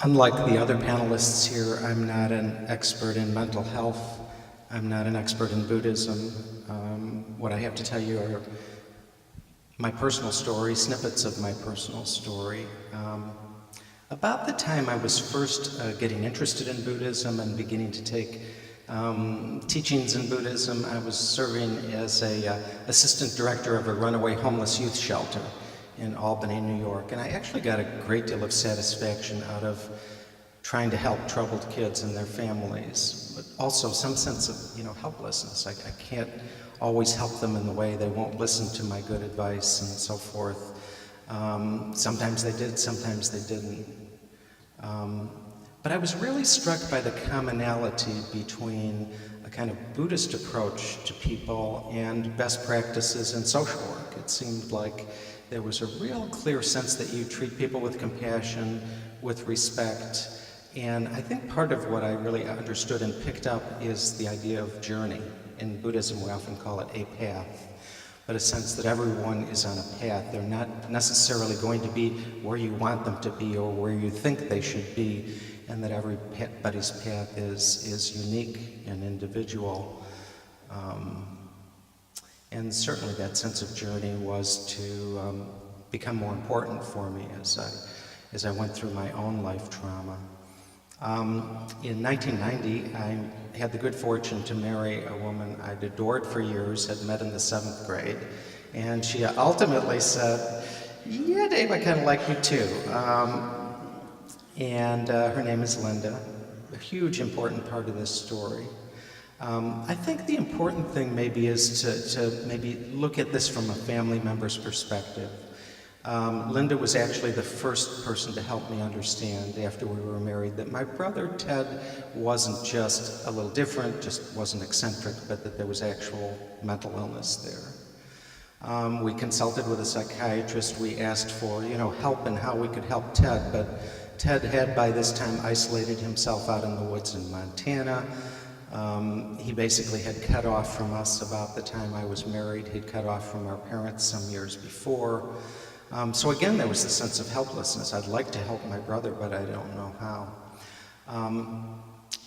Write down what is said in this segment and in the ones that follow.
Unlike the other panelists here, I'm not an expert in mental health. I'm not an expert in Buddhism. What I have to tell you are my personal story, snippets of my personal story. About the time I was first getting interested in Buddhism and beginning to take teachings in Buddhism, I was serving as a assistant director of a runaway homeless youth shelter in Albany, New York. And I actually got a great deal of satisfaction out of trying to help troubled kids and their families, but also some sense of, helplessness. I can't always help them in the way they won't listen to my good advice and so forth. Sometimes they did, sometimes they didn't. But I was really struck by the commonality between a kind of Buddhist approach to people and best practices in social work. It seemed like there was a real clear sense that you treat people with compassion, with respect, and I think part of what I really understood and picked up is the idea of journey. In Buddhism, we often call it a path, but a sense that everyone is on a path. They're not necessarily going to be where you want them to be or where you think they should be, and that everybody's path is unique and individual. And certainly that sense of journey was to become more important for me as I went through my own life trauma. In 1990, I had the good fortune to marry a woman I'd adored for years, had met in the 7th grade, and she ultimately said, "Yeah, Dave, I kind of like you too." Her name is Linda, a huge important part of this story. I think the important thing maybe is to maybe look at this from a family member's perspective. Linda was actually the first person to help me understand after we were married that my brother Ted wasn't just a little different, just wasn't eccentric, but that there was actual mental illness there. We consulted with a psychiatrist. We asked for, help and how we could help Ted, but Ted had by this time isolated himself out in the woods in Montana. He basically had cut off from us about the time I was married. He'd cut off from our parents some years before. So again, there was this sense of helplessness. I'd like to help my brother, but I don't know how.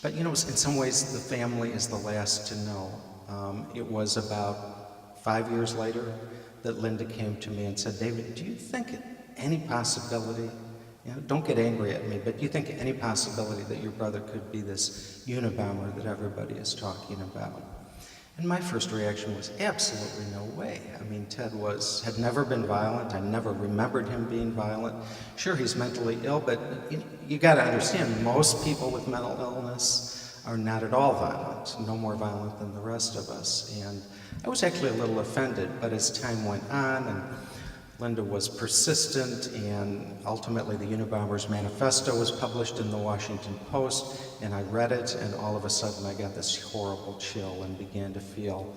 But in some ways, the family is the last to know. It was about 5 years later that Linda came to me and said, "David, do you think any possibility, don't get angry at me, but do you think any possibility that your brother could be this Unabomber that everybody is talking about?" And my first reaction was absolutely no way. I mean, Ted had never been violent. I never remembered him being violent. Sure, he's mentally ill, but you got to understand, most people with mental illness are not at all violent, no more violent than the rest of us. And I was actually a little offended, but as time went on and Linda was persistent, and ultimately the Unabomber's manifesto was published in the Washington Post, and I read it, and all of a sudden I got this horrible chill and began to feel,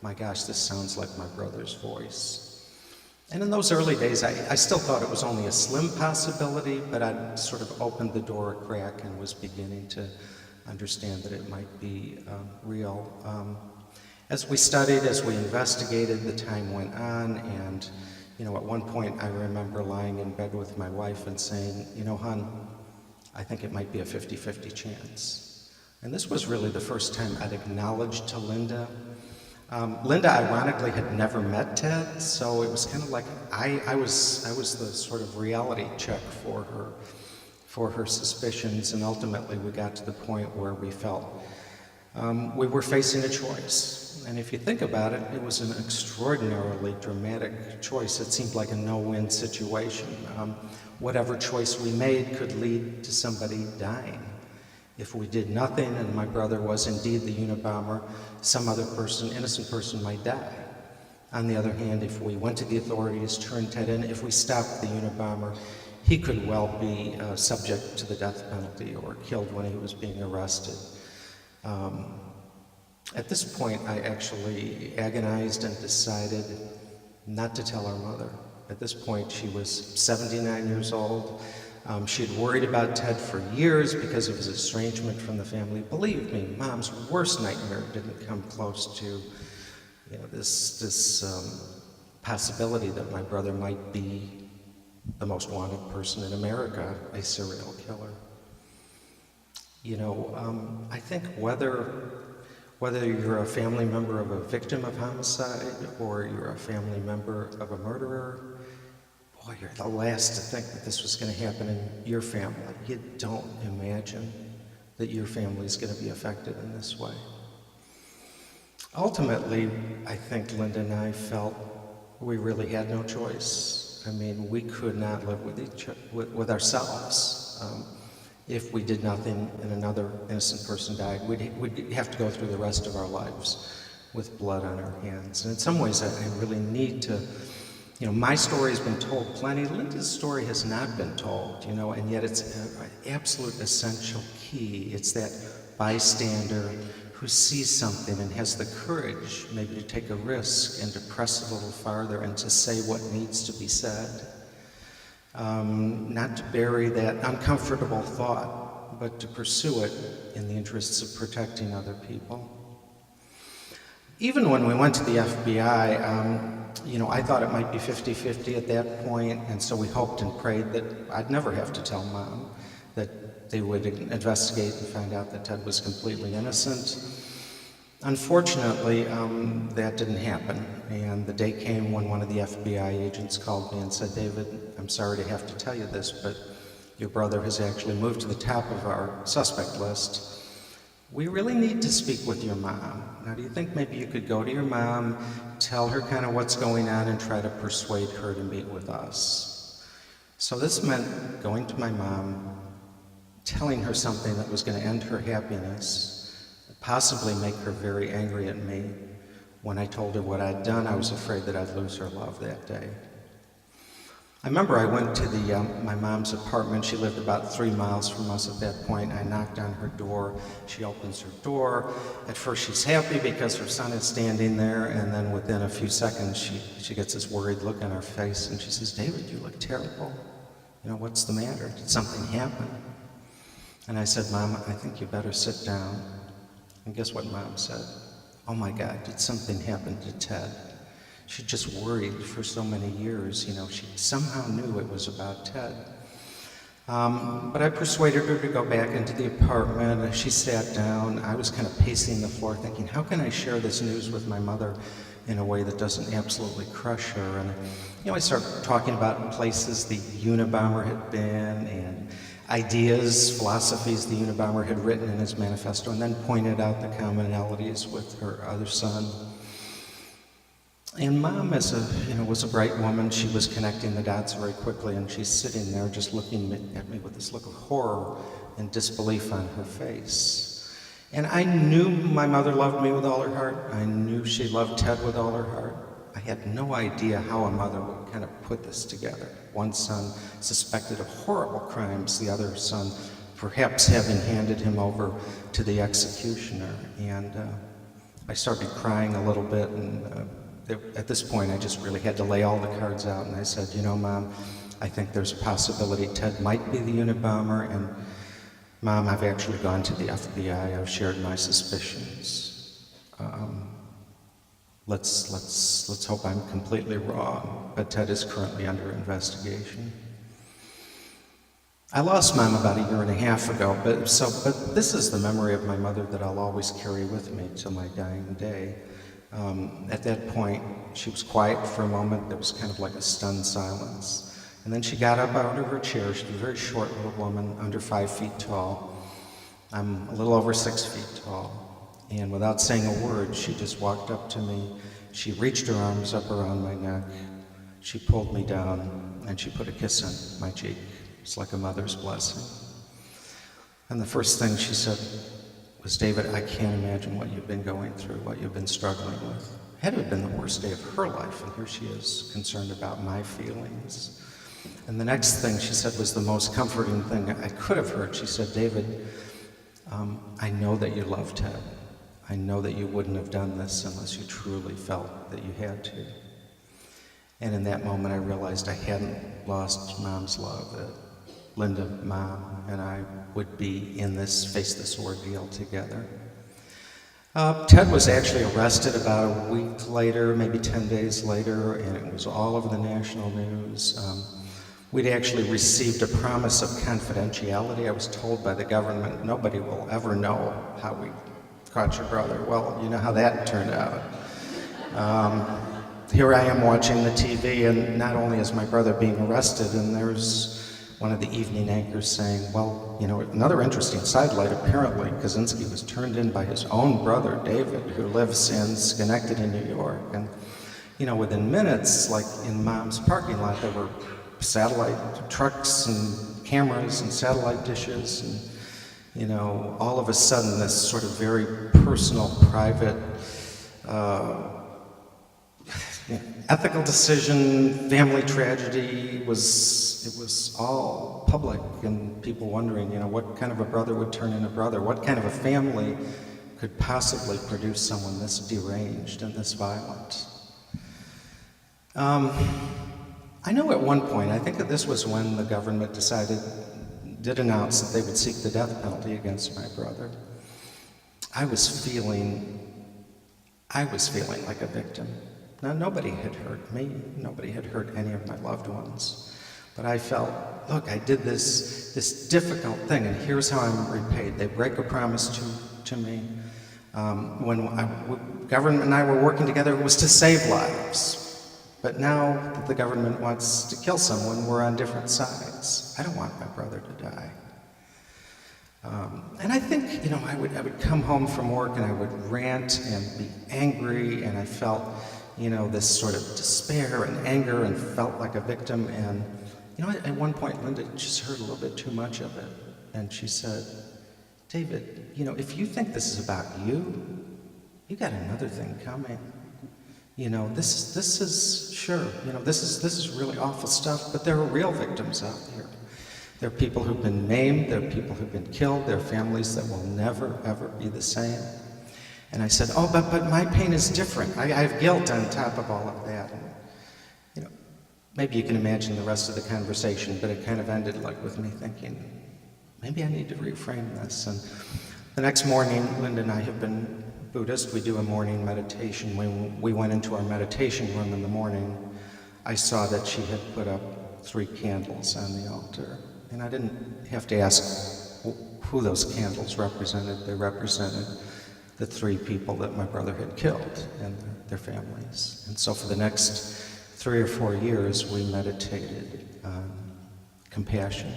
my gosh, this sounds like my brother's voice. And in those early days, I still thought it was only a slim possibility, but I'd sort of opened the door a crack and was beginning to understand that it might be real. As we studied, as we investigated, the time went on, and at one point I remember lying in bed with my wife and saying, "Hon, I think it might be a 50-50 chance." And this was really the first time I'd acknowledged to Linda. Linda, ironically, had never met Ted, so it was kind of like I was the sort of reality check for her suspicions, and ultimately we got to the point where we felt we were facing a choice. And if you think about it, it was an extraordinarily dramatic choice. It seemed like a no-win situation. Whatever choice we made could lead to somebody dying. If we did nothing and my brother was indeed the Unabomber, some other person, innocent person, might die. On the other hand, if we went to the authorities, turned Ted in, if we stopped the Unabomber, he could well be subject to the death penalty or killed when he was being arrested. At this point, I actually agonized and decided not to tell our mother. At this point, she was 79 years old. She had worried about Ted for years because of his estrangement from the family. Believe me, Mom's worst nightmare didn't come close to this possibility that my brother might be the most wanted person in America, a serial killer. I think whether you're a family member of a victim of homicide or you're a family member of a murderer, boy, you're the last to think that this was going to happen in your family. You don't imagine that your family is going to be affected in this way. Ultimately, I think Linda and I felt we really had no choice. I mean, we could not live with ourselves. If we did nothing and another innocent person died, we'd have to go through the rest of our lives with blood on our hands. And in some ways, I really need to, my story has been told plenty. Linda's story has not been told, and yet it's an absolute essential key. It's that bystander who sees something and has the courage maybe to take a risk and to press a little farther and to say what needs to be said. Not to bury that uncomfortable thought, but to pursue it in the interests of protecting other people. Even when we went to the FBI, I thought it might be 50-50 at that point, and so we hoped and prayed that I'd never have to tell Mom, that they would investigate and find out that Ted was completely innocent. Unfortunately, that didn't happen, and the day came when one of the FBI agents called me and said, "David, I'm sorry to have to tell you this, but your brother has actually moved to the top of our suspect list. We really need to speak with your mom. Now, do you think maybe you could go to your mom, tell her kind of what's going on, and try to persuade her to meet with us?" So this meant going to my mom, telling her something that was going to end her happiness, possibly make her very angry at me. When I told her what I'd done, I was afraid that I'd lose her love that day. I remember I went to my mom's apartment. She lived about 3 miles from us at that point. I knocked on her door. She opens her door. At first she's happy because her son is standing there, and then within a few seconds she gets this worried look on her face and she says, "David, you look terrible. What's the matter? Did something happen?" And I said, "Mom, I think you better sit down." And guess what Mom said? "Oh my God, did something happen to Ted?" She just worried for so many years, she somehow knew it was about Ted. But I persuaded her to go back into the apartment. She sat down. I was kind of pacing the floor thinking, how can I share this news with my mother in a way that doesn't absolutely crush her? And I started talking about places the Unabomber had been and ideas, philosophies the Unabomber had written in his manifesto, and then pointed out the commonalities with her other son. And Mom, was a bright woman. She was connecting the dots very quickly, and she's sitting there just looking at me with this look of horror and disbelief on her face. And I knew my mother loved me with all her heart. I knew she loved Ted with all her heart. I had no idea how a mother would kind of put this together. One son suspected of horrible crimes, the other son perhaps having handed him over to the executioner. And I started crying a little bit, and at this point I just really had to lay all the cards out, and I said, Mom, I think there's a possibility Ted might be the Unabomber, and Mom, I've actually gone to the FBI. I've shared my suspicions. Let's hope I'm completely wrong, but Ted is currently under investigation. I lost Mom about 1.5 years ago, but this is the memory of my mother that I'll always carry with me till my dying day. At that point, she was quiet for a moment. There was kind of like a stunned silence. And then she got up out of her chair. She was a very short little woman, under 5 feet tall. I'm a little over 6 feet tall. And without saying a word, she just walked up to me. She reached her arms up around my neck. She pulled me down, and she put a kiss on my cheek. It's like a mother's blessing. And the first thing she said was, David, I can't imagine what you've been going through, what you've been struggling with. It had to have been the worst day of her life, and here she is, concerned about my feelings. And the next thing she said was the most comforting thing I could have heard. She said, David, I know that you love Ted. I know that you wouldn't have done this unless you truly felt that you had to. And in that moment, I realized I hadn't lost Mom's love, that Linda, Mom, and I would be in this, face this ordeal together. Ted was actually arrested about a week later, maybe 10 days later, and it was all over the national news. We'd actually received a promise of confidentiality. I was told by the government, nobody will ever know how we caught your brother. Well, you know how that turned out. Here I am watching the TV, and not only is my brother being arrested, and there's one of the evening anchors saying, well, you know, another interesting sidelight, apparently, Kaczynski was turned in by his own brother, David, who lives in Schenectady, New York. And, you know, within minutes, like in Mom's parking lot, there were satellite trucks and cameras and satellite dishes, and, you know, all of a sudden this sort of very personal, private, ethical decision, family tragedy, it was all public, and people wondering, you know, what kind of a brother would turn in a brother? What kind of a family could possibly produce someone this deranged and this violent? I know at one point, I think that this was when the government did announce that they would seek the death penalty against my brother. I was feeling like a victim. Now, nobody had hurt me. Nobody had hurt any of my loved ones. But I felt, look, I did this difficult thing, and here's how I'm repaid. They break a promise to me. When government and I were working together, it was to save lives. But now that the government wants to kill someone, we're on different sides. I don't want my brother to die. And I think, you know, I would come home from work and I would rant and be angry, and I felt, you know, this sort of despair and anger and felt like a victim. And, you know, at one point, Linda just heard a little bit too much of it. And she said, David, you know, if you think this is about you, you got another thing coming. You know, this is sure, you know, this is really awful stuff, but there are real victims out there. There are people who've been maimed, there are people who've been killed, there are families that will never, ever be the same. And I said, oh, but my pain is different. I have guilt on top of all of that. And, you know, maybe you can imagine the rest of the conversation, but it kind of ended like with me thinking, maybe I need to reframe this. And the next morning, Linda and I have been Buddhist. We do a morning meditation. When we went into our meditation room in the morning, I saw that she had put up 3 candles on the altar. And I didn't have to ask who those candles represented. They represented the 3 people that my brother had killed and their families. And so for the next 3 or 4 years, we meditated on compassion,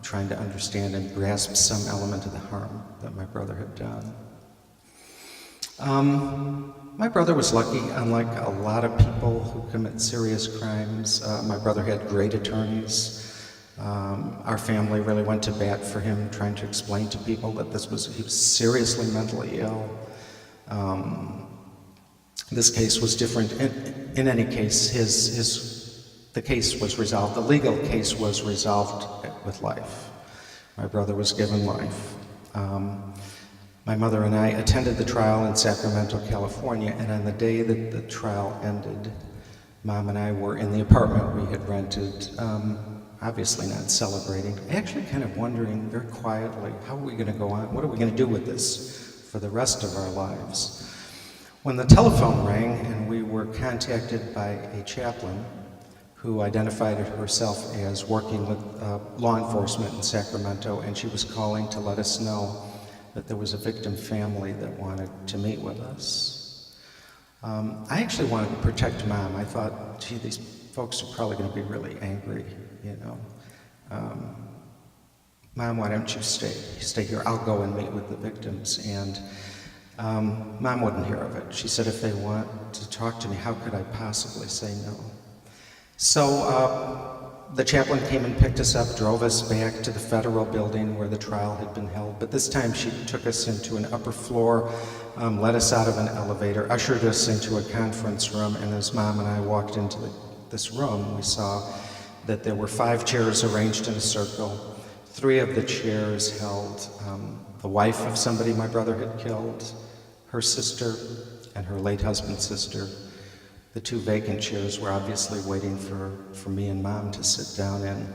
trying to understand and grasp some element of the harm that my brother had done. My brother was lucky. Unlike a lot of people who commit serious crimes, my brother had great attorneys. Our family really went to bat for him, trying to explain to people that he was seriously mentally ill. This case was different. In any case, the case was resolved. The legal case was resolved with life. My brother was given life. My mother and I attended the trial in Sacramento, California, and on the day that the trial ended, Mom and I were in the apartment we had rented, obviously not celebrating, actually kind of wondering very quietly, how are we going to go on? What are we going to do with this for the rest of our lives? When the telephone rang and we were contacted by a chaplain who identified herself as working with law enforcement in Sacramento, and she was calling to let us know that there was a victim family that wanted to meet with us. I actually wanted to protect Mom. I thought, gee, these folks are probably going to be really angry, you know. Mom, why don't you stay here? I'll go and meet with the victims. And Mom wouldn't hear of it. She said, if they want to talk to me, how could I possibly say no? So the chaplain came and picked us up, drove us back to the federal building where the trial had been held. But this time she took us into an upper floor, let us out of an elevator, ushered us into a conference room, and as Mom and I walked into this room, we saw that there were 5 chairs arranged in a circle. 3 of the chairs held the wife of somebody my brother had killed, her sister, and her late husband's sister. The 2 vacant chairs were obviously waiting for me and Mom to sit down in.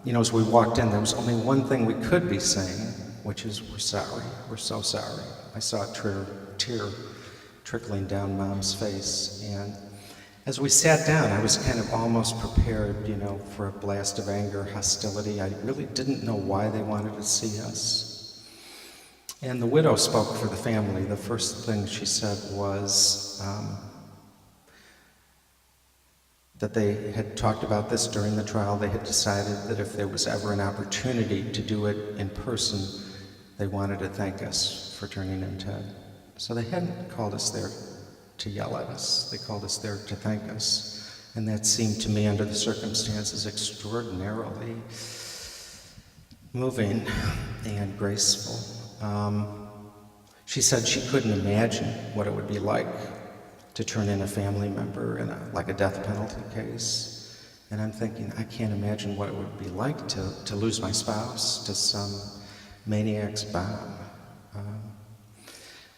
You know, as we walked in, there was only one thing we could be saying, which is, we're sorry, we're so sorry. I saw a tear trickling down Mom's face. And As we sat down, I was kind of almost prepared, for a blast of anger, hostility. I really didn't know why they wanted to see us. And the widow spoke for the family. The first thing she said was that they had talked about this during the trial. They had decided that if there was ever an opportunity to do it in person, they wanted to thank us for turning in Ted. So they hadn't called us there to yell at us. They called us there to thank us. And that seemed to me, under the circumstances, extraordinarily moving and graceful. She said she couldn't imagine what it would be like to turn in a family member in a death penalty case. And I'm thinking, I can't imagine what it would be like to lose my spouse to some maniac's bomb.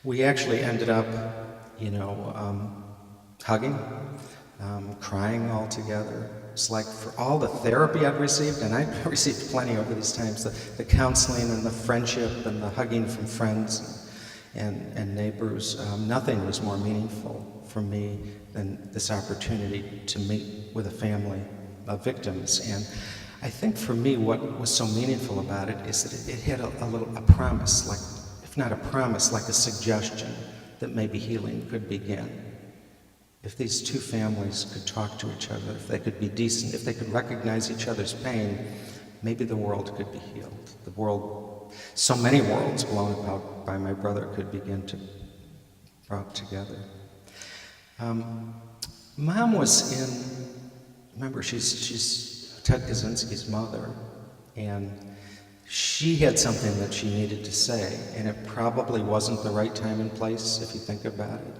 We actually ended up hugging, crying all together. It's like for all the therapy I'd received, and I'd received plenty over these times, the counseling and the friendship and the hugging from friends and neighbors, nothing was more meaningful for me than this opportunity to meet with a family of victims. And I think for me what was so meaningful about it is that it had a promise, if not a promise, like a suggestion that maybe healing could begin. If these two families could talk to each other, if they could be decent, if they could recognize each other's pain, maybe the world could be healed. The world, so many worlds blown about by my brother, could begin to brought together. Mom was remember, she's Ted Kaczynski's mother, and she had something that she needed to say, and it probably wasn't the right time and place if you think about it.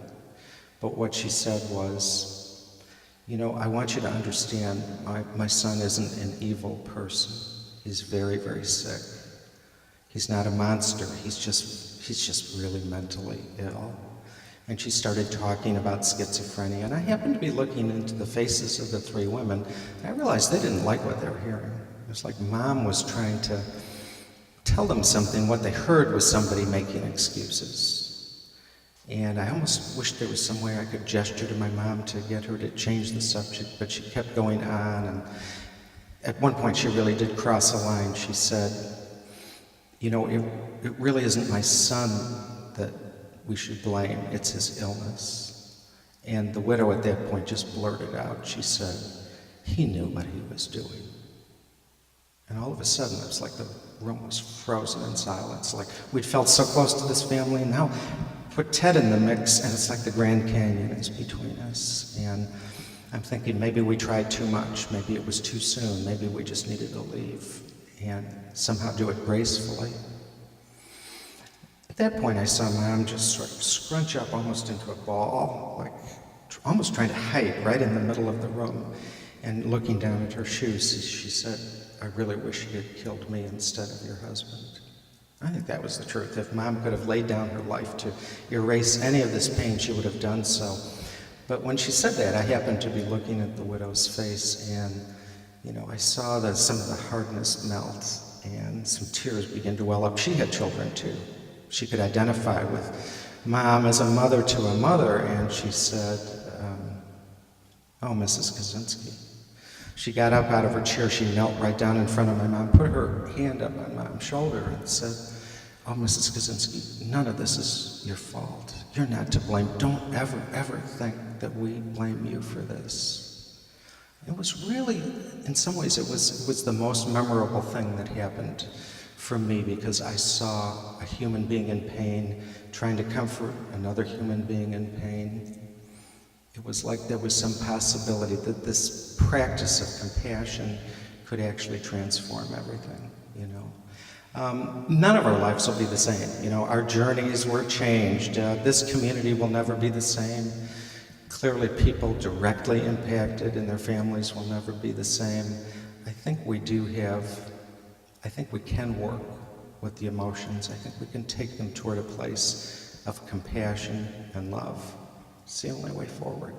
But what she said was, I want you to understand, my son isn't an evil person. He's very, very sick. He's not a monster. He's just really mentally ill. And she started talking about schizophrenia, and I happened to be looking into the faces of the three women, and I realized they didn't like what they were hearing. It was like Mom was trying to tell them something. What they heard was somebody making excuses. And I almost wished there was some way I could gesture to my mom to get her to change the subject, but she kept going on, and at one point she really did cross a line. She said, it really isn't my son that we should blame, it's his illness. And the widow at that point just blurted out, she said, he knew what he was doing. And all of a sudden, it was like the room was frozen in silence. Like we'd felt so close to this family, and now put Ted in the mix, and it's like the Grand Canyon is between us. And I'm thinking maybe we tried too much. Maybe it was too soon. Maybe we just needed to leave and somehow do it gracefully. At that point, I saw Mom just sort of scrunch up almost into a ball, like almost trying to hide right in the middle of the room. And looking down at her shoes, she said, I really wish you had killed me instead of your husband. I think that was the truth. If Mom could have laid down her life to erase any of this pain, she would have done so. But when she said that, I happened to be looking at the widow's face, and I saw some of the hardness melt, and some tears begin to well up. She had children too. She could identify with Mom as a mother to a mother, and she said, oh, Mrs. Kaczynski. She got up out of her chair, she knelt right down in front of my mom, put her hand up on Mom's shoulder and said, oh, Mrs. Kaczynski, none of this is your fault. You're not to blame. Don't ever, ever think that we blame you for this. It was really, in some ways, it was the most memorable thing that happened for me, because I saw a human being in pain trying to comfort another human being in pain. It was like there was some possibility that this practice of compassion could actually transform everything, None of our lives will be the same. Our journeys were changed. This community will never be the same. Clearly, people directly impacted and their families will never be the same. I think we can work with the emotions. I think we can take them toward a place of compassion and love. It's the only way forward.